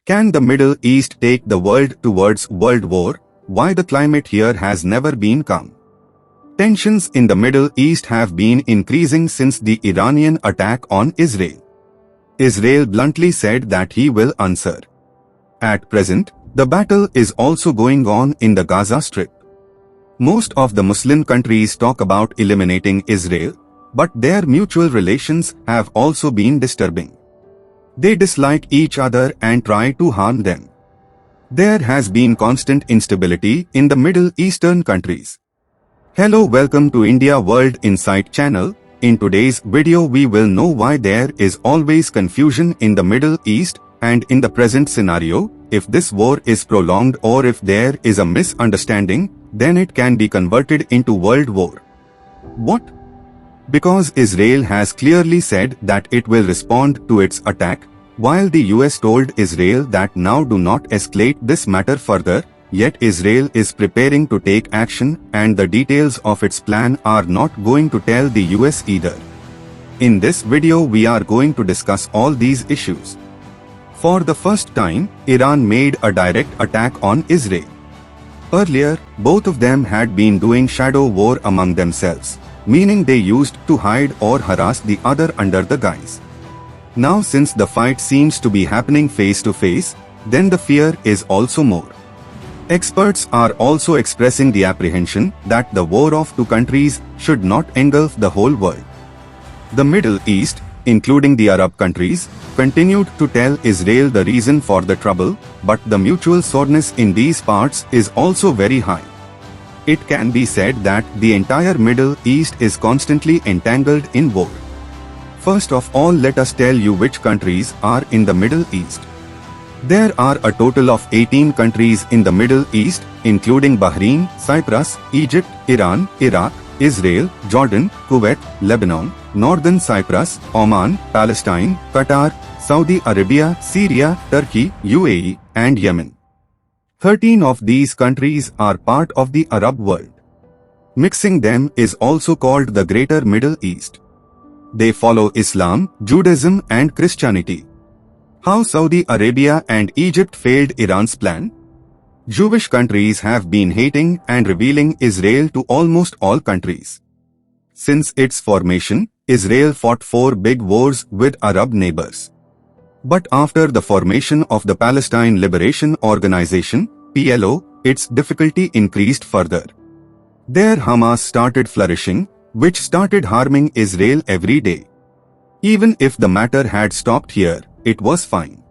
Can the Middle East take the world towards World War? Why the climate here has never been calm. Tensions in the Middle East have been increasing since the Iranian attack on Israel. Israel bluntly said that he will answer. At present, the battle is also going on in the Gaza Strip. Most of the Muslim countries talk about eliminating Israel, but their mutual relations have also been disturbing. They dislike each other and try to harm them. There has been constant instability in the Middle Eastern countries. Hello, welcome to India World Insight channel. In today's video we will know why there is always confusion in the Middle East and in the present scenario, if this war is prolonged or if there is a misunderstanding, then it can be converted into world war. What? Because Israel has clearly said that it will respond to its attack, while the US told Israel that now do not escalate this matter further, yet Israel is preparing to take action and the details of its plan are not going to tell the US either. In this video we are going to discuss all these issues. For the first time, Iran made a direct attack on Israel. Earlier, both of them had been doing shadow war among themselves, meaning they used to hide or harass the other under the guise. Now since the fight seems to be happening face to face, then the fear is also more. Experts are also expressing the apprehension that the war of two countries should not engulf the whole world. The Middle East, including the Arab countries, continued to tell Israel the reason for the trouble, but the mutual sourness in these parts is also very high. It can be said that the entire Middle East is constantly entangled in war. First of all, let us tell you which countries are in the Middle East. There are a total of 18 countries in the Middle East, including Bahrain, Cyprus, Egypt, Iran, Iraq, Israel, Jordan, Kuwait, Lebanon, Northern Cyprus, Oman, Palestine, Qatar, Saudi Arabia, Syria, Turkey, UAE, and Yemen. 13 of these countries are part of the Arab world. Mixing them is also called the Greater Middle East. They follow Islam, Judaism and Christianity. How Saudi Arabia and Egypt failed Iran's plan? Jewish countries have been hating and revealing Israel to almost all countries. Since its formation, Israel fought 4 big wars with Arab neighbors. But after the formation of the Palestine Liberation Organization, PLO, its difficulty increased further. There Hamas started flourishing, which started harming Israel every day. Even if the matter had stopped here, it was fine.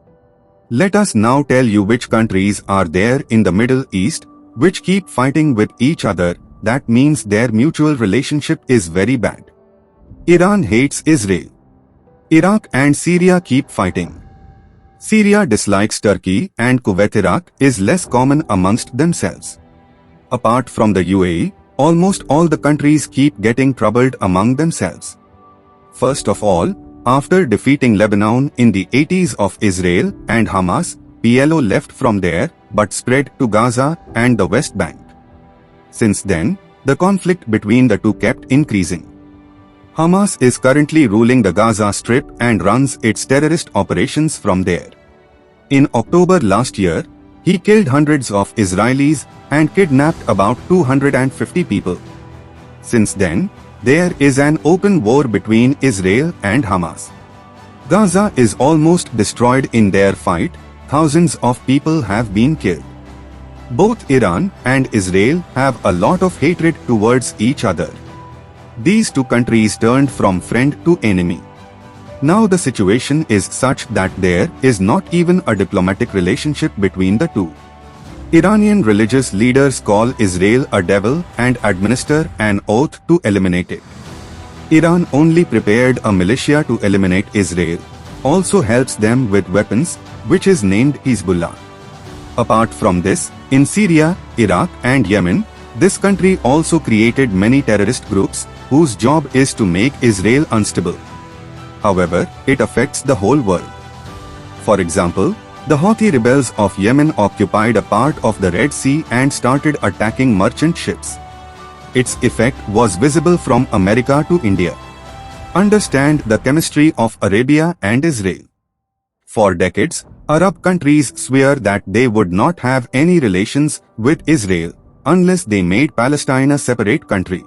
Let us now tell you which countries are there in the Middle East, which keep fighting with each other. That means their mutual relationship is very bad. Iran hates Israel. Iraq and Syria keep fighting. Syria dislikes Turkey and Kuwait. Iraq is less common amongst themselves. Apart from the UAE, almost all the countries keep getting troubled among themselves. First of all, after defeating Lebanon in the 80s of Israel and Hamas, PLO left from there but spread to Gaza and the West Bank. Since then, the conflict between the two kept increasing. Hamas is currently ruling the Gaza Strip and runs its terrorist operations from there. In October last year, he killed hundreds of Israelis and kidnapped about 250 people. Since then, there is an open war between Israel and Hamas. Gaza is almost destroyed in their fight. Thousands of people have been killed. Both Iran and Israel have a lot of hatred towards each other. These two countries turned from friend to enemy. Now the situation is such that there is not even a diplomatic relationship between the two. Iranian religious leaders call Israel a devil and administer an oath to eliminate it. Iran only prepared a militia to eliminate Israel, also helps them with weapons, which is named Hezbollah. Apart from this, in Syria, Iraq and Yemen, this country also created many terrorist groups whose job is to make Israel unstable. However, it affects the whole world. For example, the Houthi rebels of Yemen occupied a part of the Red Sea and started attacking merchant ships. Its effect was visible from America to India. Understand the chemistry of Arabia and Israel. For decades, Arab countries swear that they would not have any relations with Israel unless they made Palestine a separate country.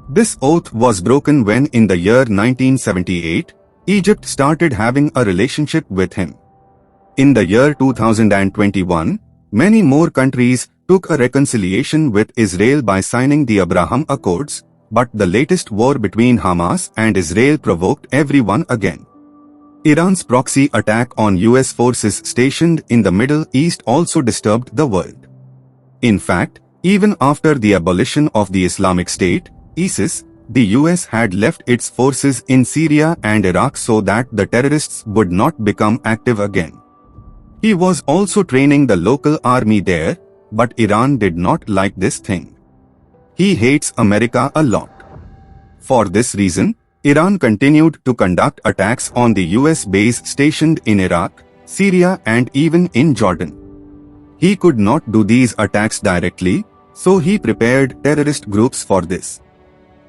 This oath was broken when in the year 1978, Egypt started having a relationship with him. In the year 2021, many more countries took a reconciliation with Israel by signing the Abraham Accords, but the latest war between Hamas and Israel provoked everyone again. Iran's proxy attack on US forces stationed in the Middle East also disturbed the world. In fact, even after the abolition of the Islamic State, ISIS, the US had left its forces in Syria and Iraq so that the terrorists would not become active again. He was also training the local army there, but Iran did not like this thing. He hates America a lot. For this reason, Iran continued to conduct attacks on the US base stationed in Iraq, Syria and even in Jordan. He could not do these attacks directly, so he prepared terrorist groups for this.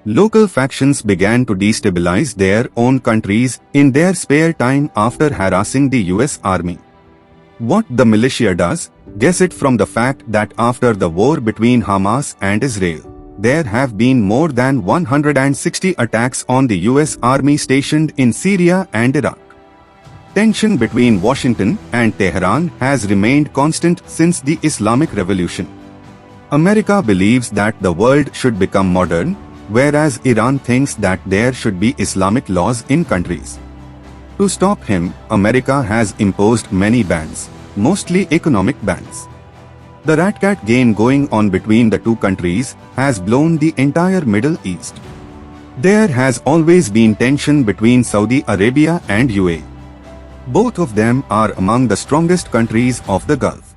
Local factions began to destabilize their own countries in their spare time after harassing the US army. What the militia does, guess it from the fact that after the war between Hamas and Israel, there have been more than 160 attacks on the US army stationed in Syria and Iraq. Tension between Washington and Tehran has remained constant since the Islamic Revolution. America believes that the world should become modern, whereas Iran thinks that there should be Islamic laws in countries. To stop him, America has imposed many bans, mostly economic bans. The rat-cat game going on between the two countries has blown the entire Middle East. There has always been tension between Saudi Arabia and UAE. Both of them are among the strongest countries of the Gulf.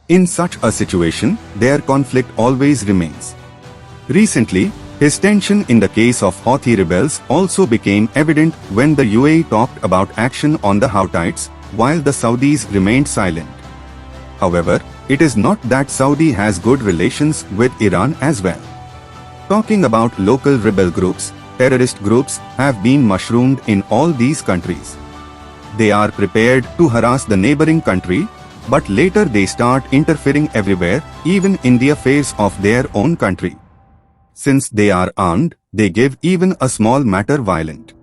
In such a situation, their conflict always remains. Recently, his tension in the case of Houthi rebels also became evident when the UAE talked about action on the Houthites, while the Saudis remained silent. However, it is not that Saudi has good relations with Iran as well. Talking about local rebel groups, terrorist groups have been mushroomed in all these countries. They are prepared to harass the neighboring country, but later they start interfering everywhere, even in the affairs of their own country. Since they are armed, they give even a small matter violent.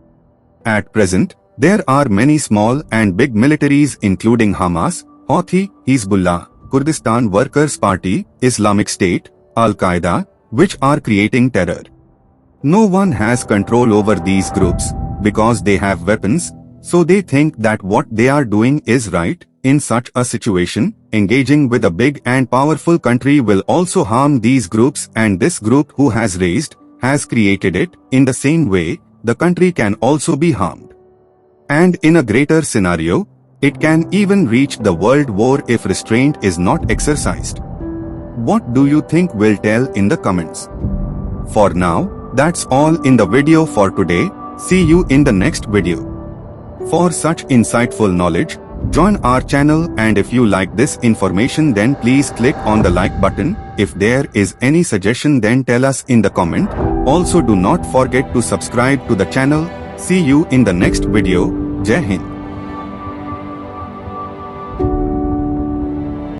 At present, there are many small and big militaries including Hamas, Houthi, Hezbollah, Kurdistan Workers' Party, Islamic State, Al-Qaeda, which are creating terror. No one has control over these groups because they have weapons, so they think that what they are doing is right. In such a situation, engaging with a big and powerful country will also harm these groups, and this group who has created it. In the same way, the country can also be harmed. And in a greater scenario, it can even reach the world war if restraint is not exercised. What do you think? Will tell in the comments. For now, that's all in the video for today. See you in the next video. For such insightful knowledge, join our channel, and if you like this information then please click on the like button. If there is any suggestion then tell us in the comment. Also do not forget to subscribe to the channel. See you in the next video. Jai Hind.